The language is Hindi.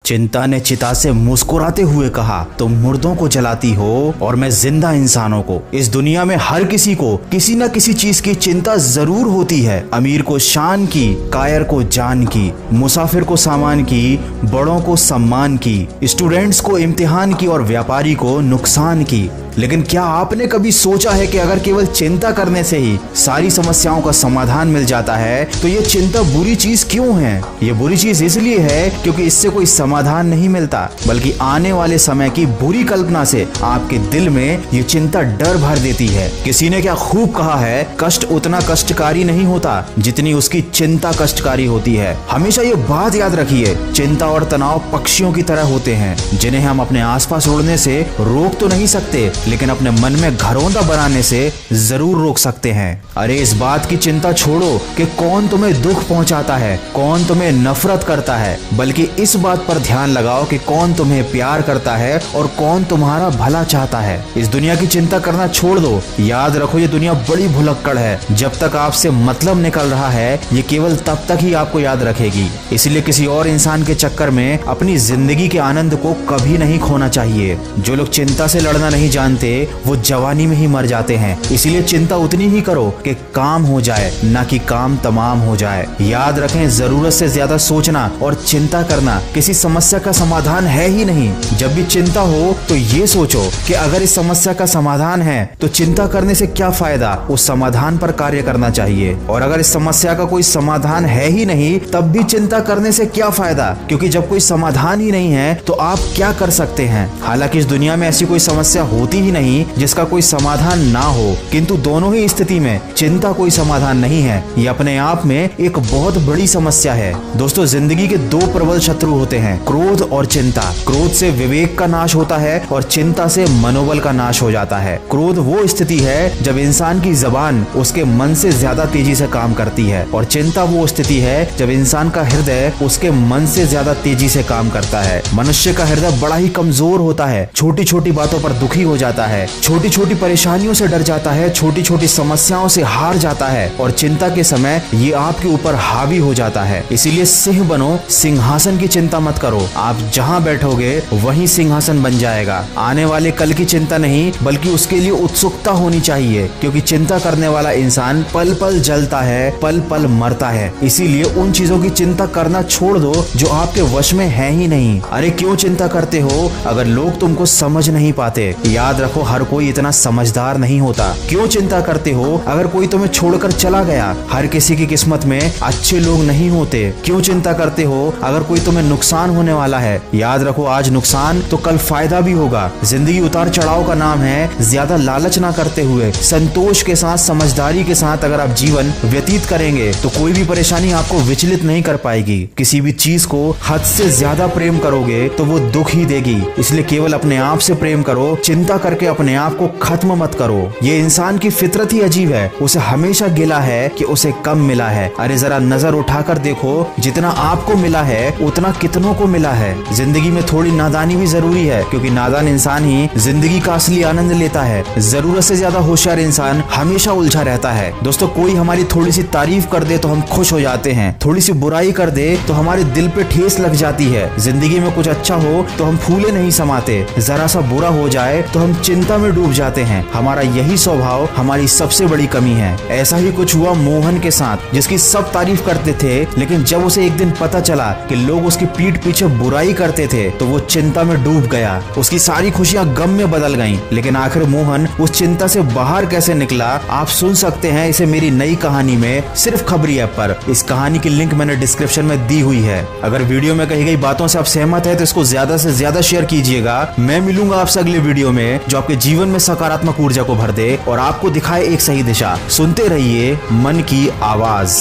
चिंता ने चिता से मुस्कुराते हुए कहा, तुम मुर्दों को जलाती हो और मैं जिंदा इंसानों को। इस दुनिया में हर किसी को किसी न किसी चीज की चिंता जरूर होती है। अमीर को शान की, कायर को जान की, मुसाफिर को सामान की, बड़ों को सम्मान की, स्टूडेंट्स को इम्तिहान की और व्यापारी को नुकसान की। लेकिन क्या आपने कभी सोचा है कि अगर केवल चिंता करने से ही सारी समस्याओं का समाधान मिल जाता है तो ये चिंता बुरी चीज क्यों है? ये बुरी चीज इसलिए है क्योंकि इससे कोई समाधान नहीं मिलता, बल्कि आने वाले समय की बुरी कल्पना से आपके दिल में ये चिंता डर भर देती है। किसी ने क्या खूब कहा है, कष्ट उतना कष्टकारी नहीं होता जितनी उसकी चिंता कष्टकारी होती है। हमेशा ये बात याद रखिए, चिंता और तनाव पक्षियों की तरह होते हैं जिन्हें हम अपने आसपास उड़ने से रोक तो नहीं सकते, लेकिन अपने मन में घरौंदा बनाने से जरूर रोक सकते हैं। अरे इस बात की चिंता छोड़ो कि कौन तुम्हें दुख पहुंचाता है, कौन तुम्हें नफरत करता है, बल्कि इस बात पर ध्यान लगाओ कि कौन तुम्हें प्यार करता है और कौन तुम्हारा भला चाहता है। इस दुनिया की चिंता करना छोड़ दो। याद रखो ये दुनिया बड़ी भुलक्कड़ है। जब तक आपसे मतलब निकल रहा है ये केवल तब तक ही आपको याद रखेगी। इसलिए किसी और इंसान के चक्कर में अपनी जिंदगी के आनंद को कभी नहीं खोना चाहिए। जो लोग चिंता से लड़ना नहीं जानते वो जवानी में ही मर जाते हैं। इसीलिए चिंता उतनी ही करो कि काम हो जाए, ना कि काम तमाम हो जाए। याद रखें, जरूरत से ज्यादा सोचना और चिंता करना किसी समस्या का समाधान है ही नहीं। जब भी चिंता हो तो ये सोचो कि अगर इस समस्या का समाधान है तो चिंता करने से क्या फायदा, उस समाधान पर कार्य करना चाहिए। और अगर इस समस्या का कोई समाधान है ही नहीं तब भी चिंता करने से क्या फायदा, क्योंकि जब कोई समाधान ही नहीं है तो आप क्या कर सकते हैं। हालांकि इस दुनिया में ऐसी कोई समस्या होती ही नहीं जिसका कोई समाधान ना हो, किंतु दोनों ही स्थिति में चिंता कोई समाधान नहीं है। ये अपने आप में एक बहुत बड़ी समस्या है। दोस्तों, जिंदगी के दो प्रबल शत्रु होते हैं, क्रोध और चिंता। क्रोध से विवेक का नाश होता है और चिंता से मनोबल का नाश हो जाता है। क्रोध वो स्थिति है जब इंसान की जबान उसके मन से ज्यादा तेजी से काम करती है, और चिंता वो स्थिति है जब इंसान का हृदय उसके मन से ज्यादा तेजी से काम करता है। मनुष्य का हृदय बड़ा ही कमजोर होता है, छोटी छोटी बातों पर दुखी हो जाता है, छोटी छोटी परेशानियों से डर जाता है, छोटी छोटी समस्याओं से हार जाता है, और चिंता के समय ये आपके ऊपर हावी हो जाता है। इसीलिए सिंह बनो, सिंहासन की चिंता मत करो। आप जहाँ बैठोगे वहीं सिंहासन बन जाएगा। आने वाले कल की चिंता नहीं बल्कि उसके लिए उत्सुकता होनी चाहिए, क्योंकि चिंता करने वाला इंसान पल पल जलता है, पल पल मरता है। इसीलिए उन चीजों की चिंता करना छोड़ दो जो आपके वश में है ही नहीं। अरे क्यों चिंता करते हो अगर लोग तुमको समझ नहीं पाते? याद रखो, हर कोई इतना समझदार नहीं होता। क्यों चिंता करते हो अगर कोई तुम्हें छोड़कर चला गया? हर किसी की किस्मत में अच्छे लोग नहीं होते। क्यों चिंता करते हो अगर कोई तुम्हें नुकसान होने वाला है? याद रखो, आज नुकसान तो कल फायदा भी होगा। जिंदगी उतार चढ़ाव का नाम है। ज्यादा लालच ना करते हुए संतोष के साथ, समझदारी के साथ अगर आप जीवन व्यतीत करेंगे तो कोई भी परेशानी आपको विचलित नहीं कर पाएगी। किसी भी चीज को हद से ज्यादा प्रेम करोगे तो वो दुख ही देगी। इसलिए केवल अपने आप से प्रेम करो, चिंता करके अपने आप को खत्म मत करो। ये इंसान की फितरत ही अजीब है, उसे हमेशा गिला है कि उसे कम मिला है। अरे जरा नजर उठाकर देखो, जितना आपको मिला है उतना कितनों को मिला है। जिंदगी में थोड़ी नादानी भी जरूरी है, क्योंकि नादान इंसान ही जिंदगी का असली आनंद लेता है। जरूरत से ज्यादा होशियार इंसान हमेशा उलझा रहता है। दोस्तों, कोई हमारी थोड़ी सी तारीफ कर दे तो हम खुश हो जाते हैं, थोड़ी सी बुराई कर दे तो हमारे दिल पे ठेस लग जाती है। जिंदगी में कुछ अच्छा हो तो हम फूले नहीं समाते, जरा सा बुरा हो जाए तो हम चिंता में डूब जाते हैं। हमारा यही स्वभाव हमारी सबसे बड़ी कमी है। ऐसा ही कुछ हुआ मोहन के साथ, जिसकी सब तारीफ करते थे, लेकिन जब उसे एक दिन पता चला कि लोग उसकी पीठ पीछे बुराई करते थे तो वो चिंता में डूब गया। उसकी सारी खुशियां गम में बदल गईं। लेकिन आखिर मोहन उस चिंता से बाहर कैसे निकला, आप सुन सकते हैं इसे मेरी नई कहानी में, सिर्फ खबरी ऐप पर। इस कहानी की लिंक मैंने डिस्क्रिप्शन में दी हुई है। अगर वीडियो में कही गई बातों से आप सहमत है तो इसको ज्यादा से ज्यादा शेयर कीजिएगा। मैं मिलूंगा आपसे अगले वीडियो में जो आपके जीवन में सकारात्मक ऊर्जा को भर दे और आपको दिखाए एक सही दिशा। सुनते रहिए मन की आवाज।